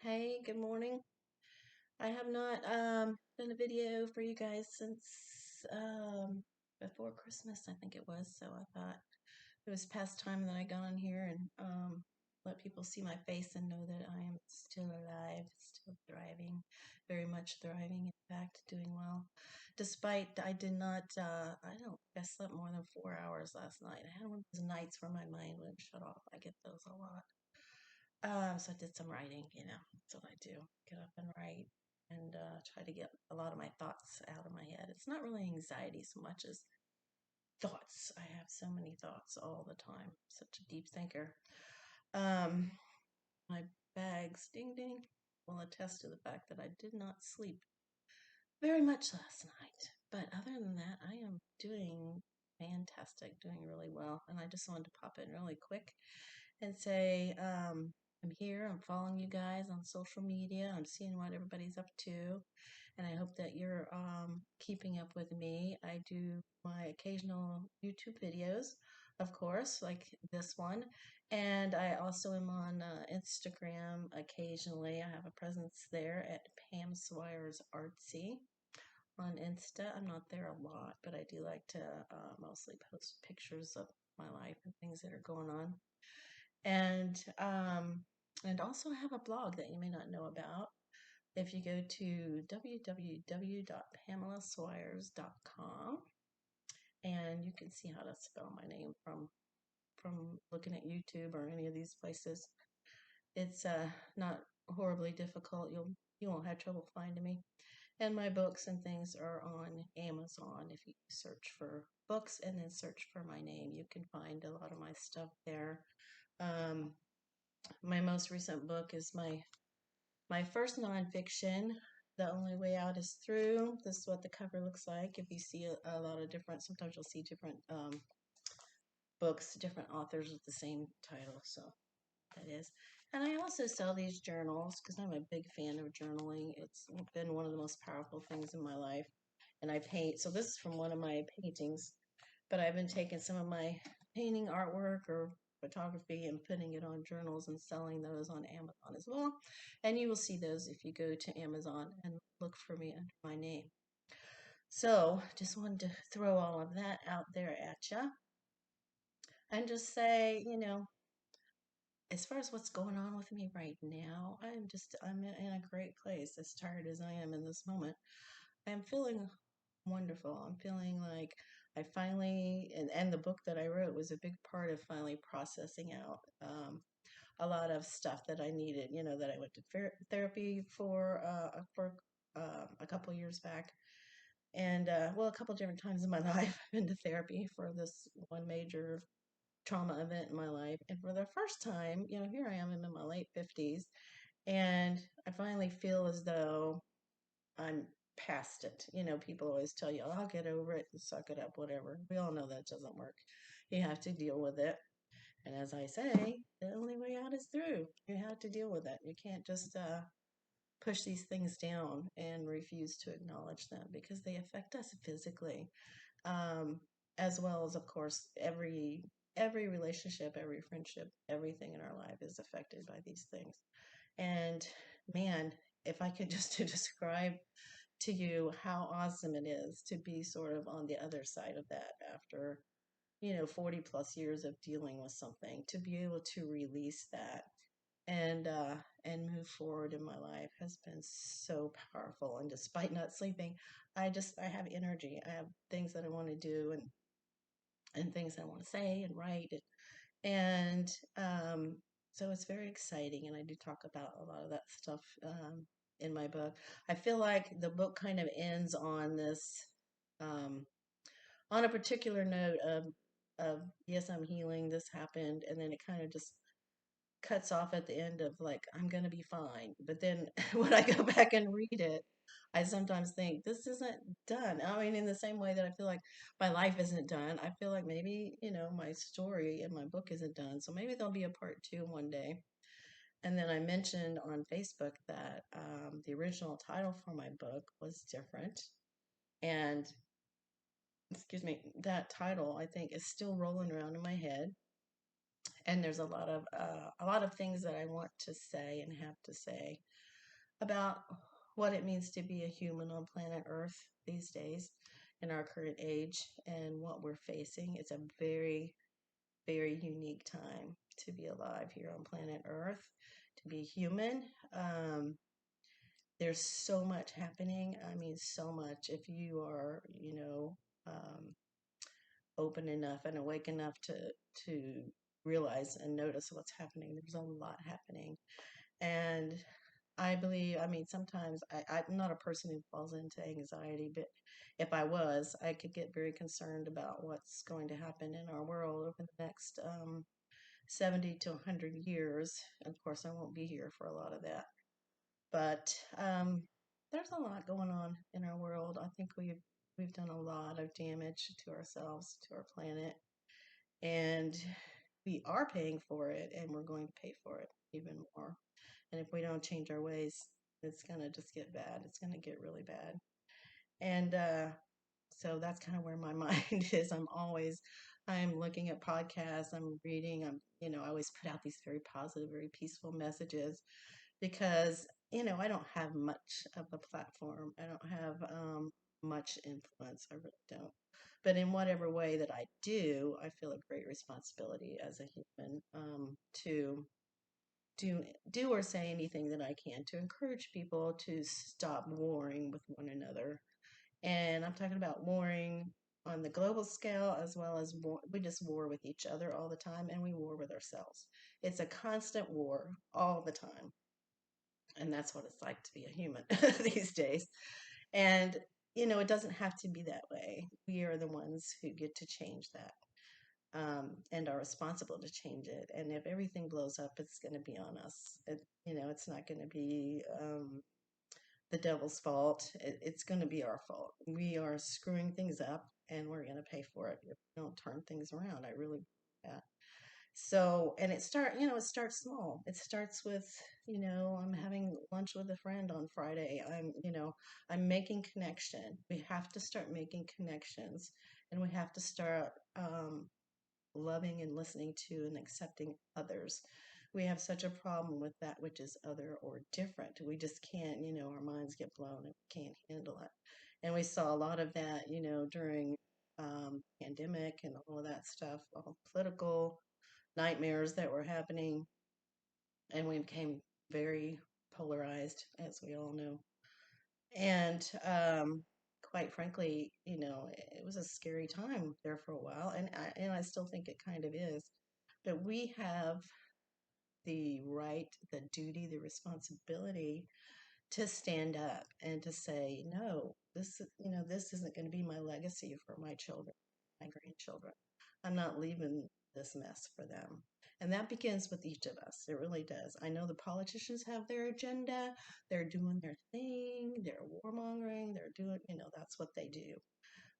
Hey, good morning. I have not done a video for you guys since before Christmas, I think it was. So I thought it was past time that I got on here and let people see my face and know that I am still alive, still thriving, very much thriving, in fact, doing well. Despite I did not I don't I slept more than 4 hours last night. I had one of those nights where my mind wouldn't shut off. I get those a lot. So I did some writing, that's what I do. Get up and write and try to get a lot of my thoughts out of my head. It's not really anxiety so much as thoughts. I have so many thoughts all the time. Such a deep thinker. Um, my bags, ding ding, will attest to the fact that I did not sleep very much last night. But other than that, I am doing fantastic, doing really well. And I just wanted to pop in really quick and say, I'm here, I'm following you guys on social media, I'm seeing what everybody's up to, and I hope that you're keeping up with me. I do my occasional YouTube videos, of course, like this one, and I also am on Instagram occasionally. I have a presence there at Pam Swyers Artsy on Insta. I'm not there a lot, but I do like to mostly post pictures of my life and things that are going on and also have a blog that you may not know about. If you go to www.pamelaswires.com, and you can see how to spell my name from looking at YouTube or any of these places. It's not horribly difficult. You won't have trouble finding me. And my books and things are on Amazon. If you search for books and then search for my name, you can find a lot of my stuff there. Um, my most recent book is my first nonfiction. The Only Way Out is Through. This is what the cover looks like. If you see a lot of different, sometimes you'll see different books, different authors with the same title. So that is. And I also sell these journals because I'm a big fan of journaling. It's been one of the most powerful things in my life. And I paint. So this is from one of my paintings, but I've been taking some of my painting artwork or photography and putting it on journals and selling those on Amazon as well. And you will see those if you go to Amazon and look for me under my name. So just wanted to throw all of that out there at you and just say, as far as what's going on with me right now, I'm in a great place, as tired as I am in this moment. I'm feeling wonderful. I'm feeling like I finally, and the book that I wrote was a big part of finally processing out a lot of stuff that I needed, that I went to therapy for a couple years back. And, well, a couple different times in my life, I've been to therapy for this one major trauma event in my life. And for the first time, here I am, I'm in my late 50s, and I finally feel as though I'm past it. People always tell you, oh, I'll get over it and suck it up, whatever. We all know that doesn't work. You have to deal with it. And as I say, the only way out is through. You have to deal with it. You can't just push these things down and refuse to acknowledge them because they affect us physically, um, as well as, of course, every relationship, every friendship, everything in our life is affected by these things. And man, if I could just to describe to you how awesome it is to be sort of on the other side of that after 40 plus years of dealing with something, to be able to release that and move forward in my life has been so powerful. And despite not sleeping, I have energy. I have things that I want to do and things I want to say and write and so it's very exciting. And I do talk about a lot of that stuff in my book. I feel like the book kind of ends on this um, on a particular note of yes, I'm healing, this happened, and then it kind of just cuts off at the end of like I'm gonna be fine. But then when I go back and read it, I sometimes think this isn't done. I mean, in the same way that I feel like my life isn't done, I feel like maybe, my story in my book isn't done. So maybe there'll be a part two one day. And then I mentioned on Facebook that the original title for my book was different. And excuse me, that title I think is still rolling around in my head. And there's a lot of things that I want to say and have to say about what it means to be a human on planet Earth these days in our current age and what we're facing. It's a very, very unique time to be alive here on planet Earth, to be human. There's so much happening. I mean, so much. If you are, open enough and awake enough to realize and notice what's happening, there's a lot happening. And I believe, I mean, sometimes I'm not a person who falls into anxiety, but if I was, I could get very concerned about what's going to happen in our world over the next 70 to 100 years. Of course, I won't be here for a lot of that. But there's a lot going on in our world. I think we've done a lot of damage to ourselves, to our planet, and we are paying for it, and we're going to pay for it even more. And if we don't change our ways, it's gonna just get bad. It's gonna get really bad. And so that's kind of where my mind is. I'm looking at podcasts, I'm reading, I always put out these very positive, very peaceful messages because, I don't have much of a platform. I don't have much influence. I really don't. But in whatever way that I do, I feel a great responsibility as a human to do or say anything that I can to encourage people to stop warring with one another. And I'm talking about warring on the global scale as well as we just war with each other all the time and we war with ourselves. It's a constant war all the time. And that's what it's like to be a human these days. And, it doesn't have to be that way. We are the ones who get to change that and are responsible to change it. And if everything blows up, it's going to be on us. It's not going to be the devil's fault. It's going to be our fault. We are screwing things up, and we're going to pay for it if we don't turn things around. I really believe that. So, and it starts small. It starts with, I'm having lunch with a friend on Friday. I'm making connection. We have to start making connections, and we have to start loving and listening to and accepting others. We have such a problem with that which is other or different. We just can't, our minds get blown and we can't handle it. And we saw a lot of that, during pandemic and all of that stuff, all political nightmares that were happening, and we became very polarized, as we all know. And quite frankly, it was a scary time there for a while, and I still think it kind of is. But we have the right, the duty, the responsibility to stand up and to say, no, this isn't going to be my legacy for my children, my grandchildren. I'm not leaving this mess for them. And that begins with each of us. It really does. I know the politicians have their agenda. They're doing their thing. They're warmongering. They're doing, that's what they do.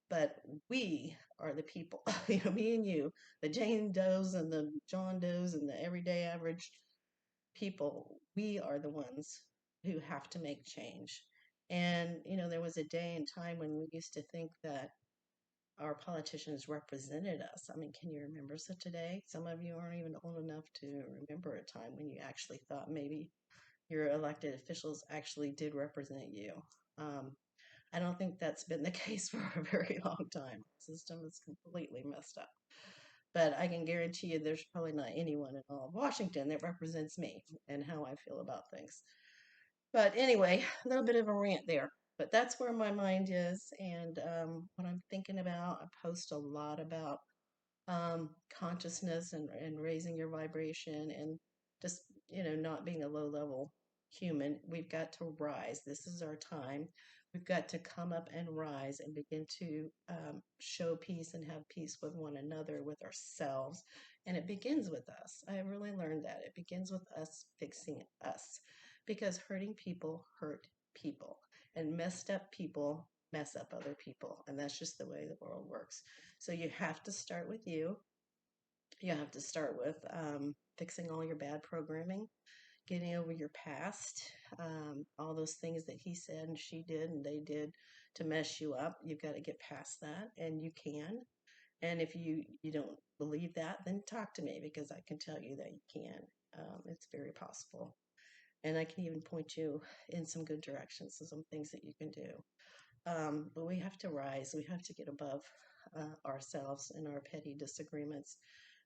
But we are the people, me and you, the Jane Does and the John Does and the everyday average people, we are the ones who have to make change. And, there was a day and time when we used to think that our politicians represented us. I mean, can you remember such a day? Some of you aren't even old enough to remember a time when you actually thought maybe your elected officials actually did represent you. Um, I don't think that's been the case for a very long time. The system is completely messed up. But I can guarantee you there's probably not anyone in all of Washington that represents me and how I feel about things. But anyway, a little bit of a rant there. But that's where my mind is and what I'm thinking about. I post a lot about consciousness and raising your vibration and just, not being a low level human. We've got to rise. This is our time. We've got to come up and rise and begin to show peace and have peace with one another, with ourselves. And it begins with us. I have really learned that. It begins with us fixing us because hurting people hurt people and messed up people mess up other people. And that's just the way the world works. So you have to start with you. You have to start with fixing all your bad programming, getting over your past, all those things that he said and she did and they did to mess you up. You've got to get past that, and you can. And if you don't believe that, then talk to me because I can tell you that you can. It's very possible, and I can even point you in some good directions to some things that you can do. But we have to rise. We have to get above ourselves and our petty disagreements.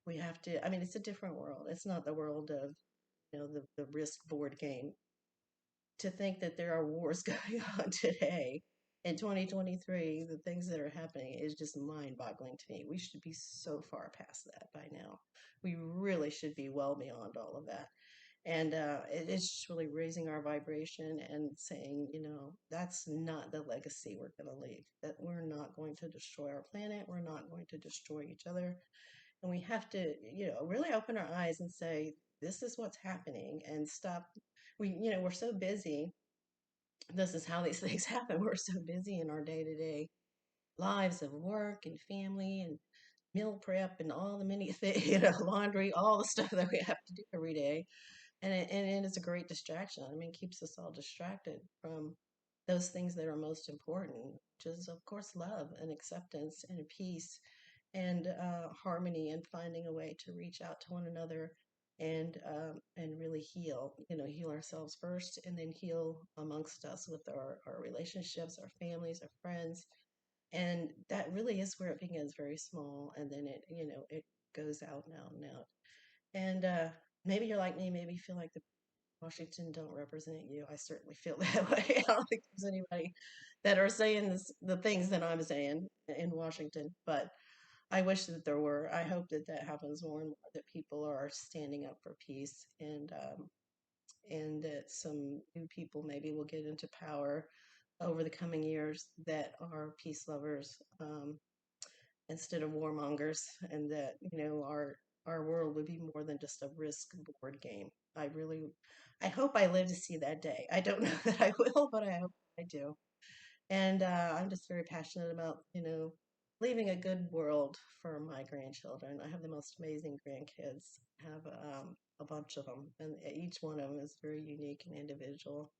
We have to. I mean, it's a different world. It's not the world of the risk board game. To think that there are wars going on today in 2023, the things that are happening is just mind-boggling to me. We should be so far past that by now. We really should be well beyond all of that. And it's just really raising our vibration and saying, that's not the legacy we're going to leave. That we're not going to destroy our planet. We're not going to destroy each other. And we have to, really open our eyes and say, this is what's happening and stop. We're so busy. This is how these things happen. We're so busy in our day to day lives of work and family and meal prep and all the many things, laundry, all the stuff that we have to do every day, and it's a great distraction. I mean, it keeps us all distracted from those things that are most important, which is, of course, love and acceptance and peace and harmony and finding a way to reach out to one another and really heal. Heal ourselves first, and then heal amongst us with our relationships, our families, our friends, and that really is where it begins, very small, and then it goes out and out and out. And maybe you're like me, maybe you feel like the Washington don't represent you. I certainly feel that way. I don't think there's anybody that are saying the things that I'm saying in Washington, but I wish that there were. I hope that that happens more and more, that people are standing up for peace, and that some new people maybe will get into power over the coming years that are peace lovers, instead of warmongers, and that our world would be more than just a risk board game. I really, I hope I live to see that day. I don't know that I will, but I hope I do. And I'm just very passionate about leaving a good world for my grandchildren. I have the most amazing grandkids. I have a bunch of them, and each one of them is very unique and individual.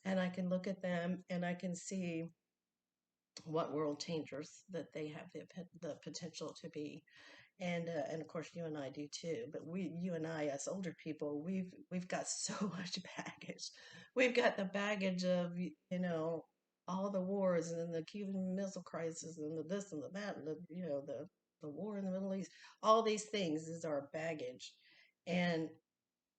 And I can look at them and I can see what world changers that they have the potential to be. And of course you and I do too. But you and I, as older people, we've got so much baggage. We've got the baggage of all the wars, and then the Cuban Missile Crisis, and the this and the that, and the war in the Middle East. All these things is our baggage, and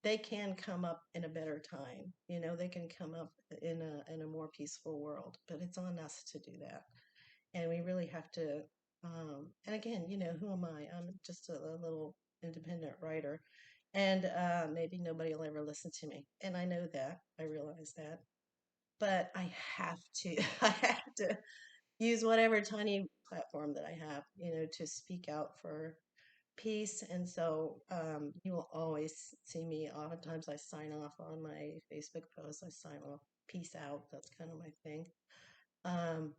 they can come up in a better time. They can come up in a more peaceful world, but it's on us to do that. And we really have to, and again, who am I? I'm just a little independent writer, and maybe nobody will ever listen to me, and I know that. I realize that, but I have to. I have to use whatever tiny platform that I have, to speak out for peace. And so you will always see me. Oftentimes I sign off on my Facebook posts. I sign off peace out. That's kind of my thing. um,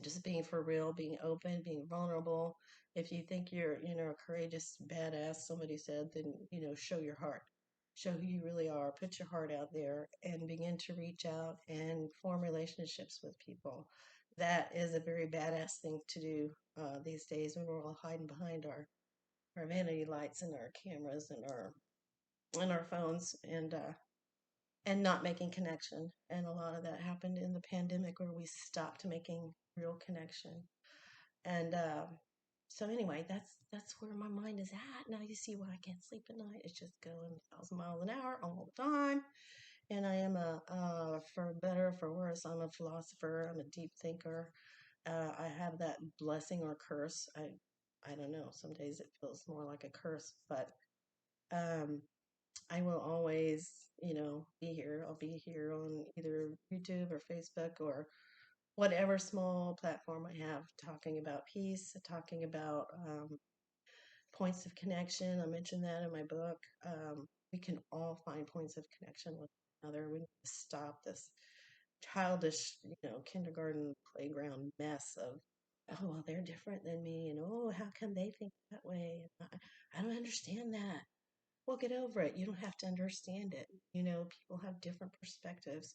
just being for real, being open, being vulnerable. If you think you're, a courageous badass, somebody said, then, show your heart. Show who you really are. Put your heart out there and begin to reach out and form relationships with people. That is a very badass thing to do these days, when we're all hiding behind our vanity lights and our cameras and our phones, and not making connection. And a lot of that happened in the pandemic, where we stopped making real connection. And so anyway, that's where my mind is at now. You see why I can't sleep at night. It's just going 1,000 miles an hour all the time. And I am for better or for worse, I'm a philosopher. I'm a deep thinker. I have that blessing or curse. I don't know. Some days it feels more like a curse, but um, I will always, be here. I'll be here on either YouTube or Facebook or whatever small platform I have, talking about peace, talking about points of connection. I mentioned that in my book. We can all find points of connection with one another. We need to stop this childish, kindergarten playground mess of, oh, well, they're different than me, and oh, how come they think that way? I don't understand that. Well, get over it. You don't have to understand it. People have different perspectives,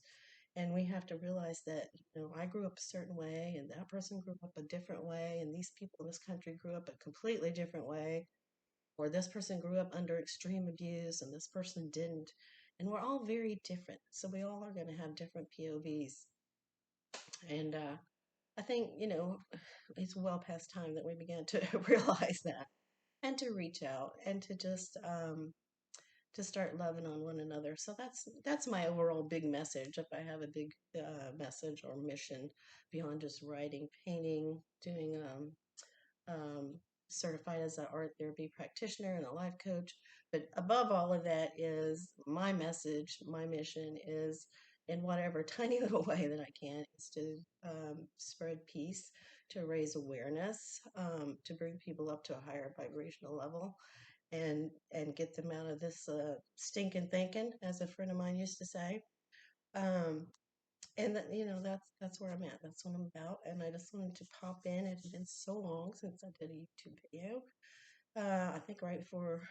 And we have to realize that, I grew up a certain way, and that person grew up a different way, and these people in this country grew up a completely different way, or this person grew up under extreme abuse and this person didn't. And we're all very different. So we all are going to have different POVs. And I think, it's well past time that we began to realize that and to reach out and to start loving on one another. So that's my overall big message. If I have a big message or mission beyond just writing, painting, doing um, certified as an art therapy practitioner and a life coach. But above all of that is my message, my mission is in whatever tiny little way that I can is to spread peace, to raise awareness, to bring people up to a higher vibrational level, and get them out of this stinking thinking, as a friend of mine used to say. Um, and that, that's where I'm at. That's what I'm about. And I just wanted to pop in. It had been so long since I did a YouTube video. I think right before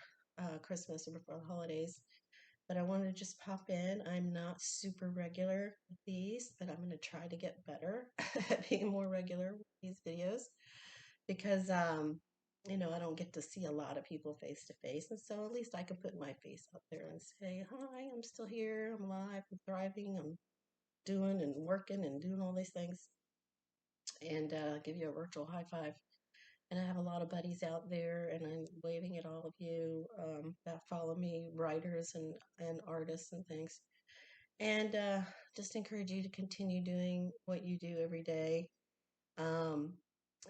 Christmas or before the holidays. But I wanted to just pop in. I'm not super regular with these, but I'm going to try to get better at being more regular with these videos because, I don't get to see a lot of people face to face. And so at least I can put my face out there and say, hi, I'm still here. I'm alive. I'm thriving. I'm doing and working and doing all these things, and give you a virtual high five. And I have a lot of buddies out there, and I'm waving at all of you that follow me, writers and artists and things. And just encourage you to continue doing what you do every day. Um,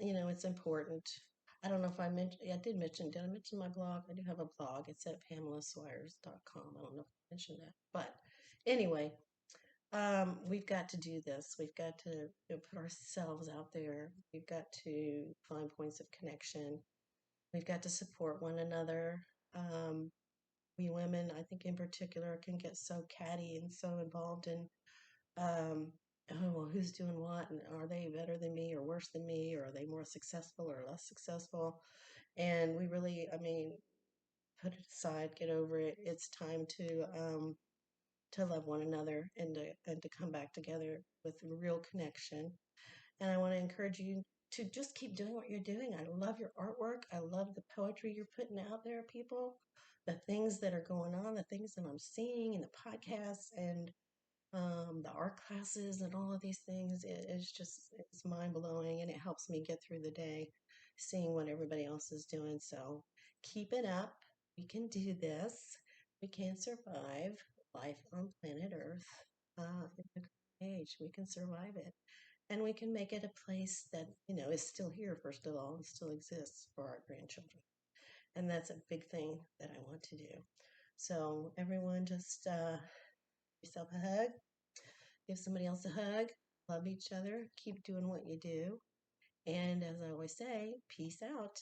it's important. I don't know if I mentioned, I did did I mention my blog? I do have a blog. It's at PamelaSwyers.com. I don't know if I mentioned that. But anyway, we've got to do this. We've got to put ourselves out there. We've got to find points of connection. We've got to support one another. Um, we women, I think in particular, can get so catty and so involved in, um, oh, well, who's doing what? And are they better than me or worse than me? Or are they more successful or less successful? And we really, I mean, put it aside, get over it. It's time to love one another and to come back together with real connection. And I want to encourage you to just keep doing what you're doing. I love your artwork. I love the poetry you're putting out there, people. The things that are going on, the things that I'm seeing in the podcasts and the art classes and all of these things. It's mind blowing, and it helps me get through the day, seeing what everybody else is doing. So keep it up. We can do this. We can survive life on planet Earth in the current age. We can survive it. And we can make it a place that, is still here, first of all, and still exists for our grandchildren. And that's a big thing that I want to do. So, everyone, just give yourself a hug, give somebody else a hug, love each other, keep doing what you do. And as I always say, peace out.